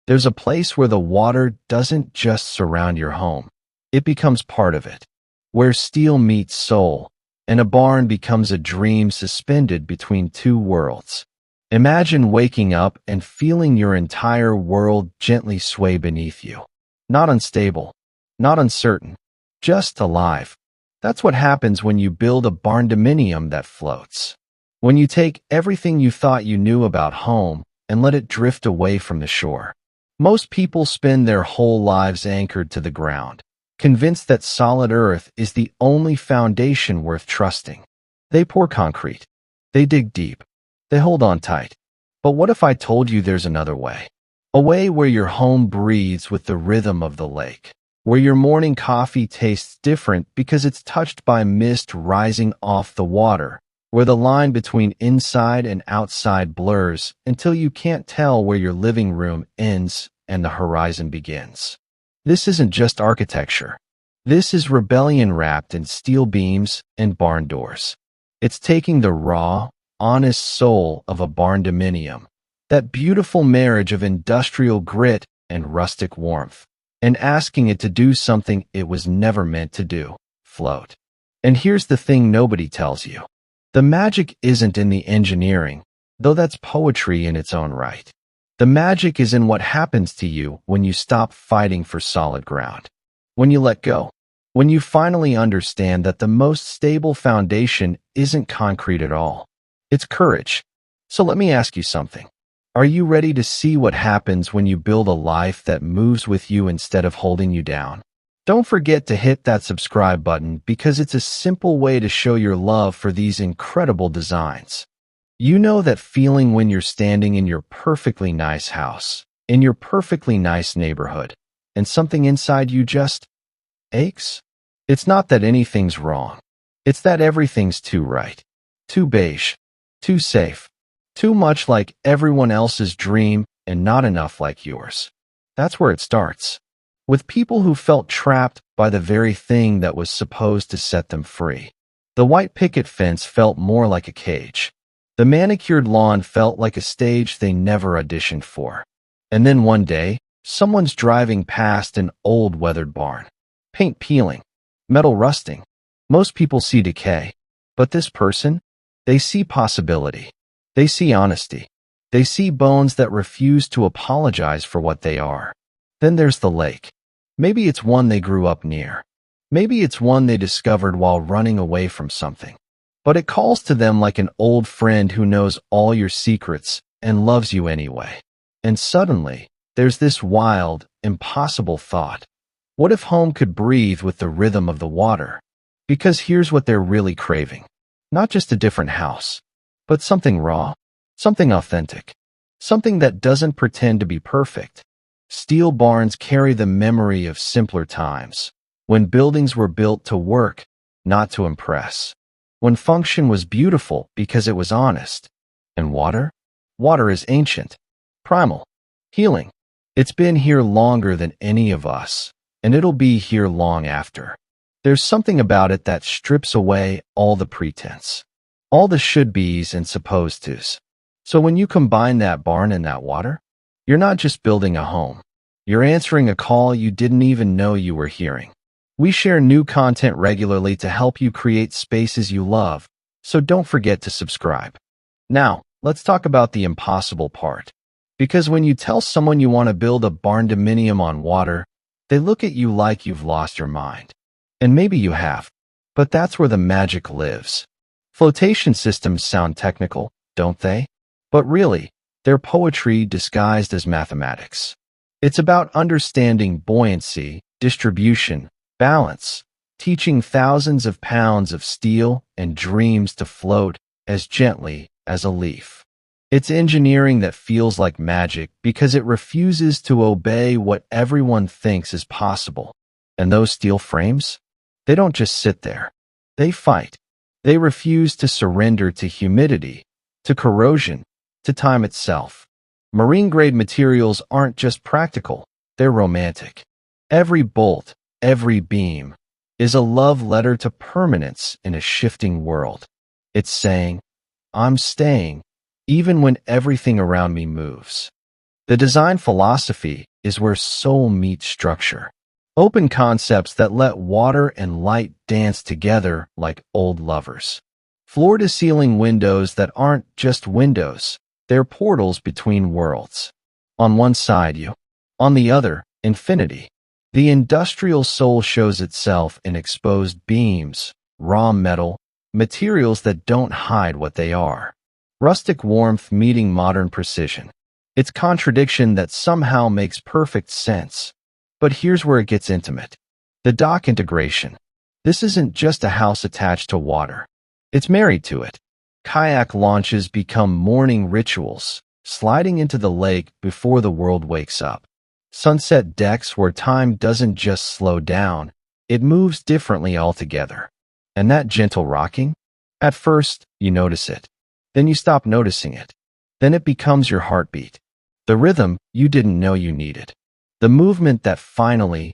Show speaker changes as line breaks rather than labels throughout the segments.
There's a place where the water doesn't just surround your home. It becomes part of it, where steel meets soul, and a barn becomes a dream suspended between two worlds. Imagine waking up and feeling your entire world gently sway beneath you. Not unstable, not uncertain, just alive. That's what happens when you build a barndominium that floats. When you take everything you thought you knew about home and let it drift away from the shore. Most people spend their whole lives anchored to the ground, convinced that solid earth is the only foundation worth trusting. They pour concrete. They dig deep. They hold on tight. But what if I told you there's another way? A way where your home breathes with the rhythm of the lake, where your morning coffee tastes different because it's touched by mist rising off the water, where the line between inside and outside blurs until you can't tell where your living room ends and the horizon begins. This isn't just architecture. This is rebellion wrapped in steel beams and barn doors. It's taking the raw, honest soul of a barndominium, that beautiful marriage of industrial grit and rustic warmth, and asking it to do something it was never meant to do: float. And here's the thing nobody tells you. The magic isn't in the engineering, though that's poetry in its own right. The magic is in what happens to you when you stop fighting for solid ground. When you let go. When you finally understand that the most stable foundation isn't concrete at all. It's courage. So let me ask you something. Are you ready to see what happens when you build a life that moves with you instead of holding you down? Don't forget to hit that subscribe button because it's a simple way to show your love for these incredible designs. You know that feeling when you're standing in your perfectly nice house, in your perfectly nice neighborhood, and something inside you just aches? It's not that anything's wrong. It's that everything's too right, too beige, too safe, too much like everyone else's dream and not enough like yours. That's where it starts. With people who felt trapped by the very thing that was supposed to set them free. The white picket fence felt more like a cage. The manicured lawn felt like a stage they never auditioned for. And then one day, someone's driving past an old weathered barn. Paint peeling, metal rusting. Most people see decay. But this person, they see possibility. They see honesty. They see bones that refuse to apologize for what they are. Then there's the lake. Maybe it's one they grew up near. Maybe it's one they discovered while running away from something. But it calls to them like an old friend who knows all your secrets and loves you anyway. And suddenly, there's this wild, impossible thought. What if home could breathe with the rhythm of the water? Because here's what they're really craving. Not just a different house, but something raw, something authentic, something that doesn't pretend to be perfect. Steel barns carry the memory of simpler times, when buildings were built to work, not to impress. When function was beautiful because it was honest. And water? Water is ancient, primal, healing. It's been here longer than any of us, and it'll be here long after. There's something about it that strips away all the pretense, all the should-bes and supposed-tos. So when you combine that barn and that water, you're not just building a home. You're answering a call you didn't even know you were hearing. We share new content regularly to help you create spaces you love, so don't forget to subscribe. Now, let's talk about the impossible part. Because when you tell someone you want to build a barndominium on water, they look at you like you've lost your mind. And maybe you have, but that's where the magic lives. Flotation systems sound technical, don't they? But really, they're poetry disguised as mathematics. It's about understanding buoyancy, distribution, balance, teaching thousands of pounds of steel and dreams to float as gently as a leaf. It's engineering that feels like magic because it refuses to obey what everyone thinks is possible. And those steel frames? They don't just sit there. They fight. They refuse to surrender to humidity, to corrosion, to time itself. Marine-grade materials aren't just practical, they're romantic. Every bolt, every beam, is a love letter to permanence in a shifting world. It's saying, I'm staying, even when everything around me moves. The design philosophy is where soul meets structure. Open concepts that let water and light dance together like old lovers. Floor-to-ceiling windows that aren't just windows, they're portals between worlds. On one side, you. On the other, infinity. The industrial soul shows itself in exposed beams, raw metal, materials that don't hide what they are. Rustic warmth meeting modern precision. It's contradiction that somehow makes perfect sense. But here's where it gets intimate. The dock integration. This isn't just a house attached to water. It's married to it. Kayak launches become morning rituals, sliding into the lake before the world wakes up. Sunset decks where time doesn't just slow down, it moves differently altogether. And that gentle rocking? At first, you notice it. Then you stop noticing it. Then it becomes your heartbeat. The rhythm you didn't know you needed. The movement that finally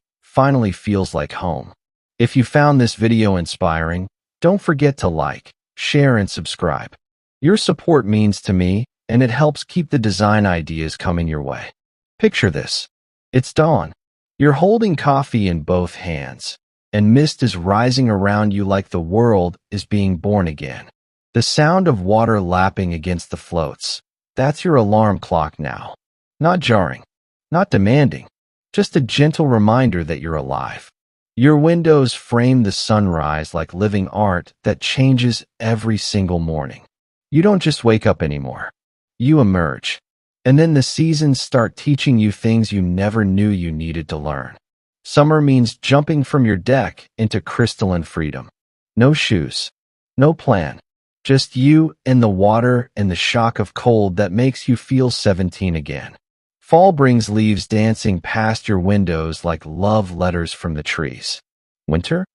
feels like home. If you found this video inspiring, don't forget to like, share, and subscribe. Your support means to me, and it helps keep the design ideas coming your way. Picture this. It's dawn. You're holding coffee in both hands, and mist is rising around you like the world is being born again. The sound of water lapping against the floats. That's your alarm clock now. Not jarring, not demanding, just a gentle reminder that you're alive. Your windows frame the sunrise like living art that changes every single morning. You don't just wake up anymore. You emerge. And then the seasons start teaching you things you never knew you needed to learn. Summer means jumping from your deck into crystalline freedom. No shoes, no plan, just you and the water and the shock of cold that makes you feel 17 again. Fall brings leaves dancing past your windows like love letters from the trees. Winter?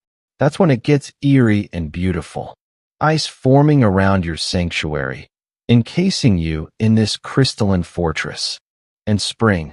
That's when it gets eerie and beautiful. Ice forming around your sanctuary, encasing you in this crystalline fortress. And spring.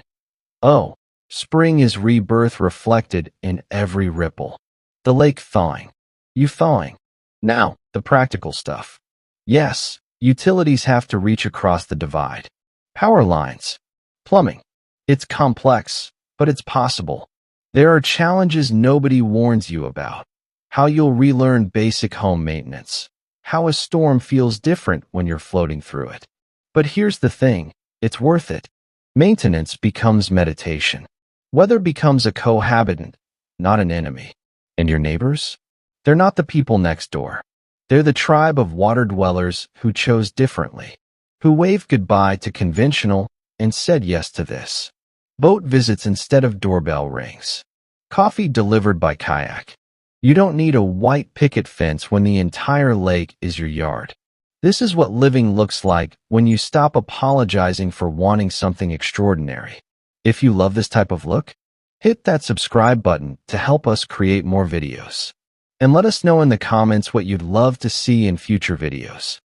Oh, spring is rebirth reflected in every ripple. The lake thawing. You thawing. Now, the practical stuff. Yes, utilities have to reach across the divide. Power lines. Plumbing. It's complex, but it's possible. There are challenges nobody warns you about. How you'll relearn basic home maintenance. How a storm feels different when you're floating through it. But here's the thing, it's worth it. Maintenance becomes meditation. Weather becomes a cohabitant, not an enemy. And your neighbors? They're not the people next door. They're the tribe of water dwellers who chose differently, who waved goodbye to conventional and said yes to this. Boat visits instead of doorbell rings. Coffee delivered by kayak. You don't need a white picket fence when the entire lake is your yard. This is what living looks like when you stop apologizing for wanting something extraordinary. If you love this type of look, hit that subscribe button to help us create more videos. And let us know in the comments what you'd love to see in future videos.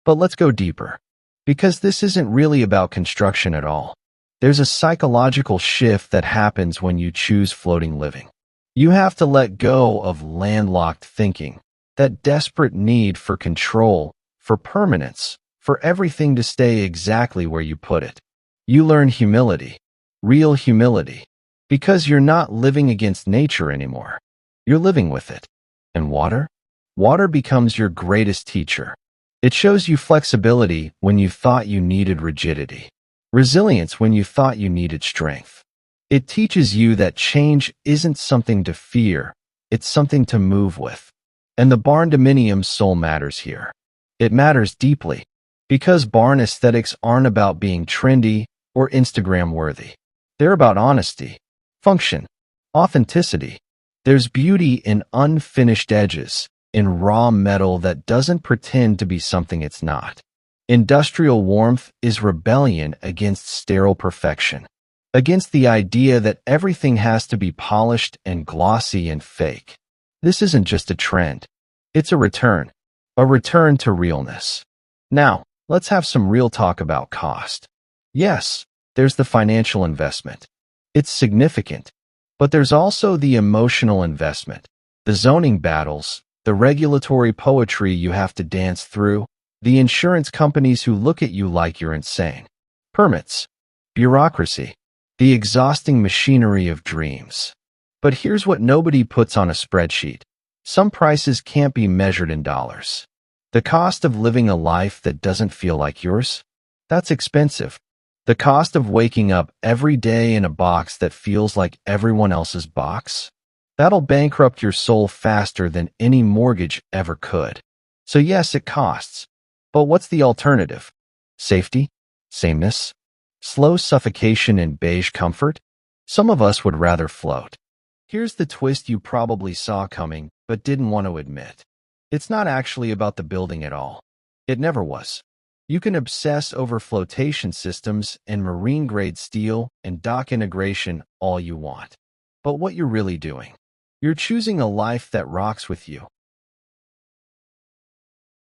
But let's go deeper. Because this isn't really about construction at all. There's a psychological shift that happens when you choose floating living. You have to let go of landlocked thinking, that desperate need for control, for permanence, for everything to stay exactly where you put it. You learn humility, real humility, because you're not living against nature anymore. You're living with it. And water? Water becomes your greatest teacher. It shows you flexibility when you thought you needed rigidity, resilience when you thought you needed strength. It teaches you that change isn't something to fear, it's something to move with. And the Barndominium soul matters here. It matters deeply, because barn aesthetics aren't about being trendy or Instagram-worthy. They're about honesty, function, authenticity. There's beauty in unfinished edges, in raw metal that doesn't pretend to be something it's not. Industrial warmth is rebellion against sterile perfection, against the idea that everything has to be polished and glossy and fake. This isn't just a trend. It's a return to realness. Now, let's have some real talk about cost. Yes, there's the financial investment. It's significant, but there's also the emotional investment, the zoning battles, the regulatory poetry you have to dance through, the insurance companies who look at you like you're insane. Permits. Bureaucracy. The exhausting machinery of dreams. But here's what nobody puts on a spreadsheet. Some prices can't be measured in dollars. The cost of living a life that doesn't feel like yours? That's expensive. The cost of waking up every day in a box that feels like everyone else's box? That'll bankrupt your soul faster than any mortgage ever could. So yes, it costs. But what's the alternative? Safety? Sameness? Slow suffocation and beige comfort? Some of us would rather float. Here's the twist you probably saw coming, but didn't want to admit. It's not actually about the building at all. It never was. You can obsess over flotation systems and marine-grade steel and dock integration all you want. But what you're really doing, you're choosing a life that rocks with you,